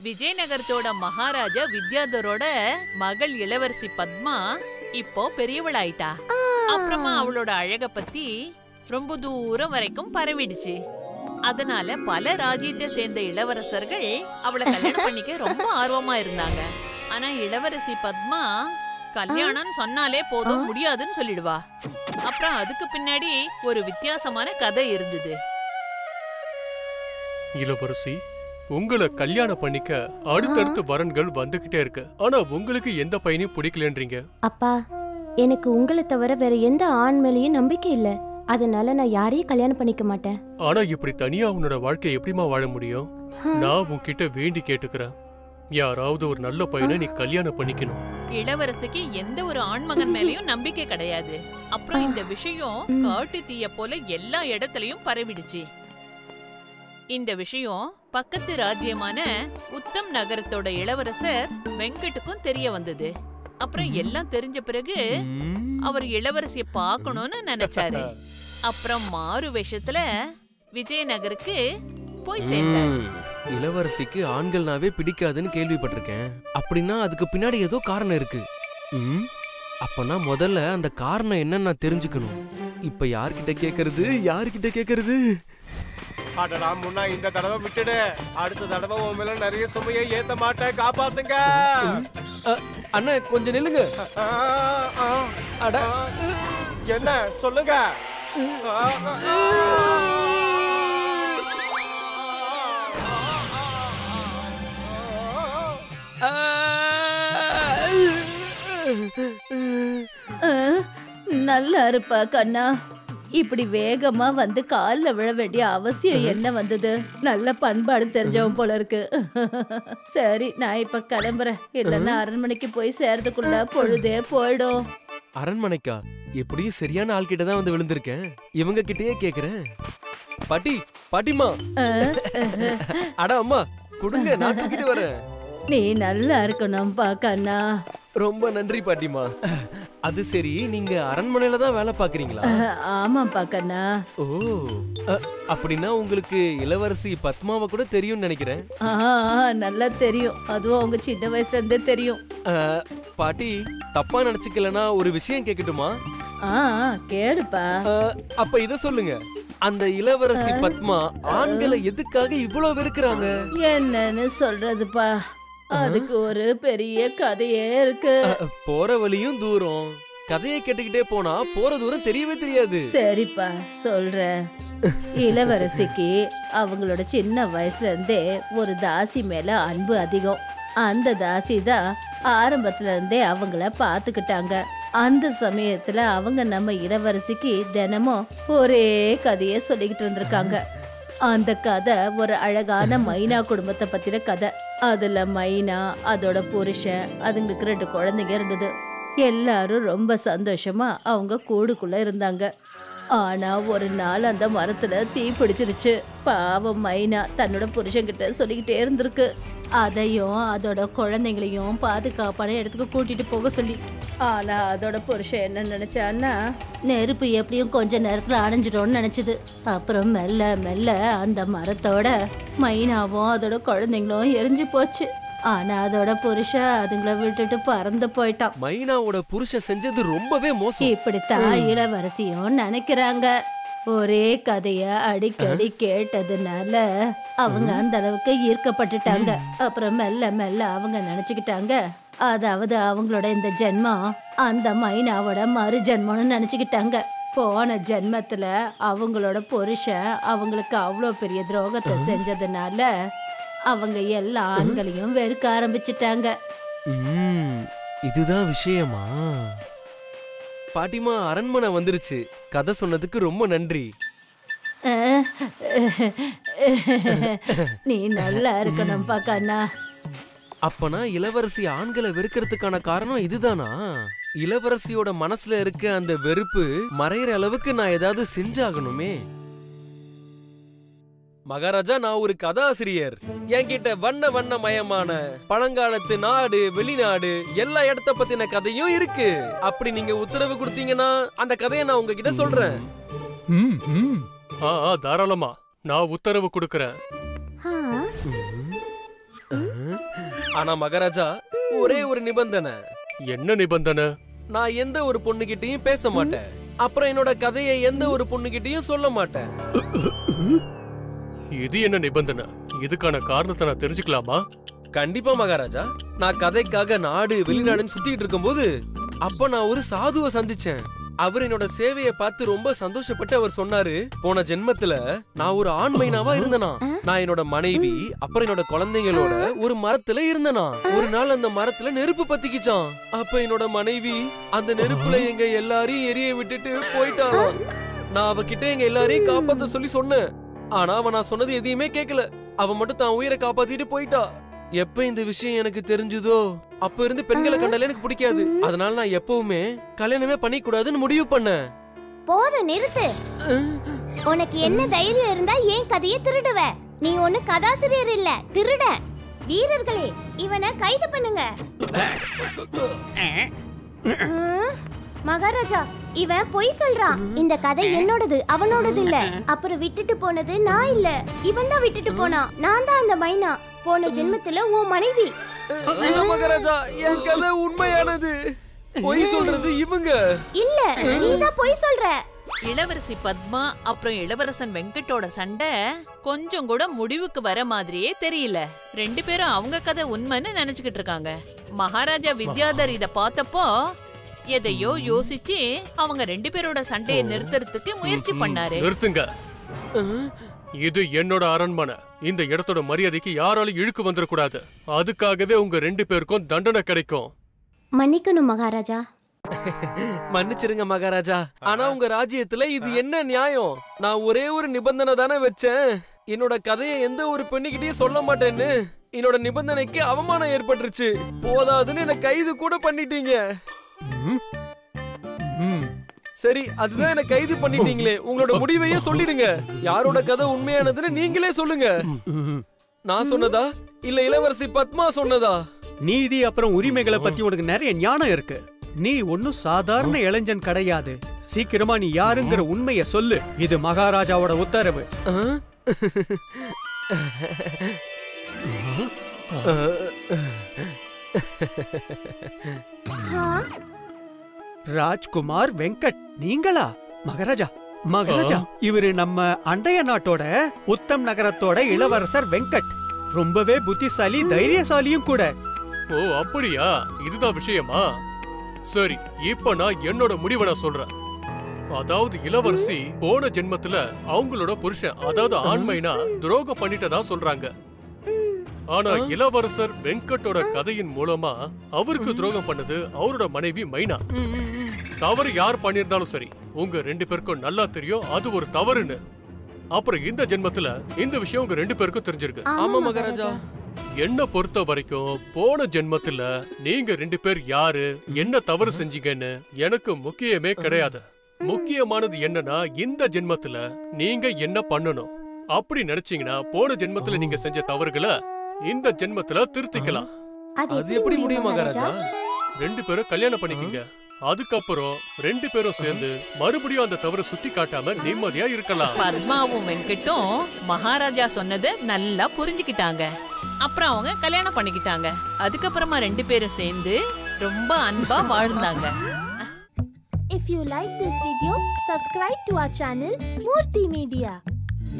விஜயநகரத்தோட மகாராஜா வித்யாதரோட மகள் இளவரசி பத்மா இப்போ பெரியவளாயிட்டா. அப்புறமா அவளோட அழக பத்தி ரொம்ப தூரம் வரைக்கும் பரவிடுச்சு. அதனால பல ராஜ்யத்தை சேர்ந்த இளவரசர்கள் அவளை கல்யாணம் பண்ணிக்க ரொம்ப ஆர்வமா இருந்தாங்க. ஆனா இளவரசி பத்மா கல்யாணம் சொன்னாலே போதும் முடியாதுன்னு சொல்லிடுவா. அப்புறம் அதுக்கு பின்னாடி ஒரு வித்தியாசமான கதை இருந்தது. இளவரசி, உங்களை கல்யாணம் பண்ணிக்க அடுத்தடுத்து வரன்கள் வந்துகிட்டே இருக்கு. ஆனா உங்களுக்கு எந்த பையனையும் பிடிக்கலன்றீங்க. அப்பா, எனக்கு உங்களை தவிர வேற எந்த ஆண் மேலேயும் நம்பிக்கை இல்ல. அதனால நான் யாரையும் கல்யாணம் பண்ணிக்க மாட்டேன். ஆனா இப்படி தனியா உன்னோட வாழ்க்கை எப்படிமா வாழ முடியும்? நான் உன்கிட்ட வேண்டி கேட்டுக்கிறேன், யாராவது ஒரு நல்ல பையனை நீ கல்யாணம் பண்ணிக்கணும். இளவரசிக்கு எந்த ஒரு ஆண்மகன் மேலயும் நம்பிக்கை கிடையாது. அப்புறம் இந்த விஷயம் காட்டு தீய போல எல்லா இடத்துலயும் பரவிடுச்சு. இந்த விஷயம் பக்கத்து ராஜ்யமான உத்தம் நகரத்தோட இளவரசர் வெங்கட்டுக்கும் தெரிய வந்தது. அப்புறம் எல்லாம் தெரிஞ்ச பிறகு அவர் இளவரசிய பார்க்கணும்னு நினைச்சாரு. அப்புறம் மாறு வேஷத்துல விஜயநகருக்கு போய் சேர்ந்தாரு. இளவரசிக்கு ஆண்கள்னாவே பிடிக்காதுன்னு கேள்விப்பட்டிருக்கேன். அப்படின்னா அதுக்கு பின்னாடி ஏதோ காரணம் இருக்கு. அப்பனா முதல்ல அந்த காரணம் என்னன்னு நான் தெரிஞ்சுக்கணும். இப்ப யார்கிட்ட கேக்குறது? அடடா முன்னா, இந்த தடவை விட்டுடு. அடுத்த தடவை உன் மேல நிறைய சுமையை ஏத்த மாட்டேன், காப்பாத்துங்க. அண்ணா கொஞ்சம் நில்லுங்க. என்ன சொல்லுங்க. நல்லா இருப்பா கண்ணா. இப்படி வேகமா வந்து கால்ல விழ வேண்டிய அவசியம் என்ன வந்தது? நல்ல பண்பாடு தெரிஞ்சவன் போல இருக்கு. சரி, நான் இப்ப கிளம்புறேன். இல்லன்னா அரண்மனைக்கு போய் சேர்றதுக்குள்ள பொழுதே போயிடும். அரண்மனைக்கா? எப்படியும் சரியான ஆள் கிட்டதான் வந்து விழுந்திருக்கேன். இவங்க கிட்டயே கேக்குறேன். பாட்டிமா. அட அம்மா குடுங்க, நான் தூக்கிட்டு வரேன். நீ நல்லா இருக்கணும்பா கண்ணா. ரொம்ப நன்றி பாட்டிமா. அது சரி, நீங்க அரண்மனையில தான் வேலை பாக்குறீங்களா? ஆமாப்பா கண்ணா. ஓ, அப்படின்னா உங்களுக்கு இளவரசி பத்மாவை கூட தெரியும்னு நினைக்கிறேன். நல்லா தெரியும். அதுவும் அவங்க சின்ன வயசுல இருந்தே தெரியும். பாட்டி, தப்பா நினைச்சுக்கலனா ஒரு விஷயம் கேட்கட்டுமா? கேளுப்பா. அப்ப இத சொல்லுங்க, அந்த இளவரசி பத்மா ஆண்களை எதுக்காக இவ்வளவு வெறுக்கிறாங்க? என்னன்னு சொல்றதுப்பா, அதுக்கு ஒரு பெரிய கதையே இருக்கு. போற வழியும் தூரம். கதையை கேட்டுக்கிட்டே போனா போற தூரம் தெரியவே தெரியாது. சரிப்பா, சொல்றேன். இளவரசிக்கு அவங்களோட சின்ன வயசுல இருந்தே ஒரு தாசி மேல அன்பு அதிகம். அந்த தாசி தான் ஆரம்பத்துல இருந்தே அவங்கள பாத்துக்கிட்டாங்க. அந்த சமயத்துல அவங்க நம்ம இளவரசிக்கு தினமும் ஒரே கதைய சொல்லிக்கிட்டு இருந்திருக்காங்க. அந்த கதை ஒரு அழகான மைனா குடும்பத்தை பத்தின கதை. அதுல மைனா, அதோட புருஷன், அதுங்களுக்கு 2 குழந்தைங்க இருந்தது. எல்லாரும் ரொம்ப சந்தோஷமா அவங்க கூடுக்குள்ள இருந்தாங்க. ஆனா ஒரு நாள் அந்த மரத்துல தீ பிடிச்சிருச்சு. பாவம் மைனா தன்னோட புருஷன்கிட்ட சொல்லிக்கிட்டே இருந்திருக்கு. அதையும் அதோட குழந்தைங்களையும் பாதுகாப்பான இடத்துக்கு கூட்டிட்டு போக சொல்லி. ஆனா அதோட புருஷன் என்ன நினைச்சான்னா, நெருப்பு எப்படியும் கொஞ்ச நேரத்துல அணைஞ்சிடும்னு நினைச்சது. அப்புறம் மெல்ல மெல்ல அந்த மரத்தோட மைனாவும் அதோட குழந்தைங்களும் எரிஞ்சு போச்சு. ஆனா அதோட புருஷன் அதுங்களை விட்டுட்டு பறந்து போயிட்டான். மைனாவோட புருஷன் செஞ்சது ரொம்பவே மோசம். இப்படித்தான் இளவரசியும் நினைக்கிறாங்க. ஒரே கதைய அடிக்கடி கேட்டதுனால அவங்க அந்த அளவுக்கு ஈர்க்கப்பட்டுட்டாங்க. அப்புறம் மெல்ல மெல்ல அவங்க நினைச்சுக்கிட்டாங்க, அதாவது அவங்களோட இந்த ஜென்மம் அந்த மைனாவோட மறு ஜென்மம்னு நினைச்சுக்கிட்டாங்க. போன ஜென்மத்துல அவங்களோட புருஷன் அவங்களுக்கு அவ்வளோ பெரிய துரோகத்தை செஞ்சதுனால அவங்க எல்லா ஆண்களையும் வெறுக்க ஆரம்பிச்சிட்டாங்க. இதுதான் விஷயமா? பாட்டிமா, அரண்மனை வந்துருச்சு. கதை சொன்னதுக்கு ரொம்ப நன்றி. நீ நல்லா இருக்கணும்பா கண்ணா. அப்பனா இளவரசி ஆண்களை வெறுக்கிறதுக்கான காரணம் இதுதானா? இளவரசியோட மனசுல இருக்க அந்த வெறுப்பு மறையிற அளவுக்கு நான் ஏதாவது செஞ்சாகணுமே. மகாராஜா, நான் ஒரு கதாசிரியர். என்கிட்ட வண்ண வண்ணமயமான பழங்காலத்து நாடு, வெளிநாடு எல்லா இடத்த பத்தின கதையும் இருக்கு. அப்படி நீங்க உத்தரவு கொடுத்தீங்கன்னா அந்த கதையை நான் உங்ககிட்ட சொல்றேன். தாராளமா நான் உத்தரவு கொடுக்கறேன். ஆனா மகாராஜா, ஒரே ஒரு நிபந்தனை. என்ன நிபந்தனை? நான் எந்த ஒரு பொண்ணுகிட்டயும் பேச மாட்டேன். அப்புறம் என்னோட கதையை எந்த ஒரு பொண்ணுகிட்டயும் சொல்ல மாட்டேன். இது என்ன நிபந்தனை? இதுக்கான காரணத்தை நான் தெரிஞ்சுக்கலாமா? கண்டிப்பா மகாராஜா. நான் கதைக்காக நாடு வெளிநாடுன்னு சுத்திட்டு இருக்கும்போது அப்ப நான் ஒரு சாதுவை சந்திச்சேன். அவர் என்னோட சேவையை பார்த்து ரொம்ப சந்தோஷப்பட்டு அவர் சொன்னாரு, போன ஜென்மத்துல நான் ஒரு ஆண் மைனாவா இருந்தனா. நான் என்னோட மனைவி அப்புறம் என்னோட குழந்தைங்களோட ஒரு மரத்துல இருந்தனா. ஒரு நாள் அந்த மரத்துல நெருப்பு பத்திக்கிச்சான். அப்ப என்னோட மனைவி அந்த நெருப்புல எங்க எல்லாரையும் எரிய விட்டுட்டு போயிட்டாளாம். நான் அவகிட்ட எங்க எல்லாரையும் காப்பாத்த சொல்லி சொன்னேன். ஆனா அவன் நான் சொன்னது எதையுமே கேட்கல. அவன் மட்டும் தான் உயிரை காப்பாத்திட்டு போயிட்டா. எப்ப இந்த விஷயம் எனக்கு தெரிஞ்சதோ அப்ப இருந்து பெண்களை கண்டாலே எனக்கு பிடிக்காது. அதனால நான் எப்பவுமே கல்யாணமே பண்ணிக்க கூடாதுன்னு முடிவு பண்ணேன். போதும், நிறுத்து. உனக்கு என்ன தைரியம் இருந்தா ஏன் கதையை திருடுவ? நீ ஒண்ணு கதாசிரியர் இல்ல, திருட. வீரர்களே, இவனை கைது பண்ணுங்க. மகாராஜா, இவன் பொய் சொல்றான். இந்த கதை என்னோடது, அவனோடது இல்ல. அப்புறம் விட்டுட்டு போனது நான் இல்ல, இவன் தான் விட்டுட்டு போனான். நான் தான் அந்த மைனா. போன ஜென்மத்துல உன் மனைவி. மகாராஜா, என் கதை உண்மையானது. பொய் சொல்றது இவங்க இல்ல, நீதான் பொய் சொல்ற. இளவரசி பத்மா அப்புறம் இளவரசன் வெங்கட்டோட சண்டை கொஞ்சம் கூட முடிவுக்கு வர மாதிரியே தெரியல. ரெண்டு பேரும் அவங்க கதை உண்மைன்னு நினைச்சுக்கிட்டு இருக்காங்க. மகாராஜா வித்யாதர் இத பார்த்தப்போ எதையோ யோசிச்சு அவங்க ரெண்டு பேரோட சண்டையை நிறுத்துறதுக்கு முயற்சி பண்ணாரு. நிறுத்துங்க. இது என்னோட அரண்மனை. இந்த இடத்தோட மரியாதைக்கு யாராலும் இழுக்கு வந்துடக்கூடாது. அதுக்காகவே உங்க ரெண்டு பேருக்கும் தண்டனை கிடைக்கும். மன்னிக்கணும் மகாராஜா. மன்னிச்சிருங்க மகாராஜா. ஆனா உங்க ராஜ்யத்துல இது என்ன நியாயம்? நான் ஒரே ஒரு நிபந்தனை தானே வச்சேன். என்னோட கதையை எந்த ஒரு பெண்ணுகிட்டயும் சொல்ல மாட்டேன்னு. என்னோட நிபந்தனைக்கு அவமானம் ஏற்பட்டுருச்சு. போதாதுன்னு என்ன கைது கூட பண்ணிட்டீங்க. சரி, அதுதான் என்ன கைது பண்ணிட்டீங்களே, உங்களோட முடிவையே சொல்லிடுங்க. யாரோட கதை உண்மையானதுன்னு நீங்களே சொல்லுங்க. நான் சொன்னதா இல்ல இளவரசி பத்மா சொன்னதா? நீதி அப்புறம் உரிமைகளை பத்தி உனக்கு நிறைய ஞானம் இருக்கு. நீ ஒன்னும் சாதாரண இளைஞன் கிடையாது. சீக்கிரமா நீ யாருங்கிற உண்மையை சொல்லு. இது மகாராஜாவோட உத்தரவு. ராஜ்குமார் வெங்கட், நீங்களா? மகாராஜா, மகாராஜா, இவரு நம்ம அண்டைய நாட்டோட உத்தம் நகரத்தோட இளவரசர் வெங்கட். ரொம்பவே புத்திசாலி, தைரியசாலியும் கூட. ஓ அப்படியா? இதுதான் விஷயமா? சரி, இப்ப நான் என்னோட முடிவை நான் சொல்றேன். அதாவது இளவரசி போன ஜென்மத்துல அவங்களோட புருஷன், அதாவது ஆண்மைனா துரோகம் பண்ணிட்டதா சொல்றாங்க. ஆனா இளவரசர் வெங்கட்டோட கதையின் மூலமா அவருக்கு துரோகம் பண்ணது அவரோட மனைவி மைனா. தவறு யார் பண்ணிருந்தாலும் சரி, உங்க ரெண்டு பேருக்கும் நல்லா தெரியும் அது ஒரு தவறுன்னு. அப்புறம் இந்த ஜென்மத்துல இந்த விஷயம் உங்க ரெண்டு பேருக்கும் தெரிஞ்சிருக்கு. ஆமா மகாராஜா. என்ன பொறுத்த வரைக்கும் போன ஜென்மத்துல நீங்க ரெண்டு பேர் யாரு, என்ன தவறு செஞ்சீங்கன்னு எனக்கு முக்கியமே கிடையாது. முக்கியமானது என்னன்னா இந்த ஜென்மத்துல நீங்க என்ன பண்ணணும். அப்படி நினைச்சீங்கன்னா போன ஜென்மத்துல நீங்க செஞ்ச தவறுகளை இந்த ஜென்மத்துல திருத்திக்கலாம். அது எப்படி முடியும் மகாராஜா? ரெண்டு பேரும் கல்யாணம் பண்ணிக்கங்க. அதுக்கப்புறம் ரெண்டு பேரும் சேர்ந்து மறுபடியும் அந்த தவறு சுட்டி காட்டாம நிம்மதியா இருக்கலாம். பத்மாவும் வெங்கட்டும் மகாராஜா சொன்னதை நல்லா புரிஞ்சுக்கிட்டாங்க. அப்புறம் அவங்க கல்யாணம் பண்ணிக்கிட்டாங்க. அதுக்கப்புறமா ரெண்டு பேரும் சேர்ந்து ரொம்ப அன்பா வாழ்ந்தாங்க. If you like this video, subscribe to our channel Murthy Media.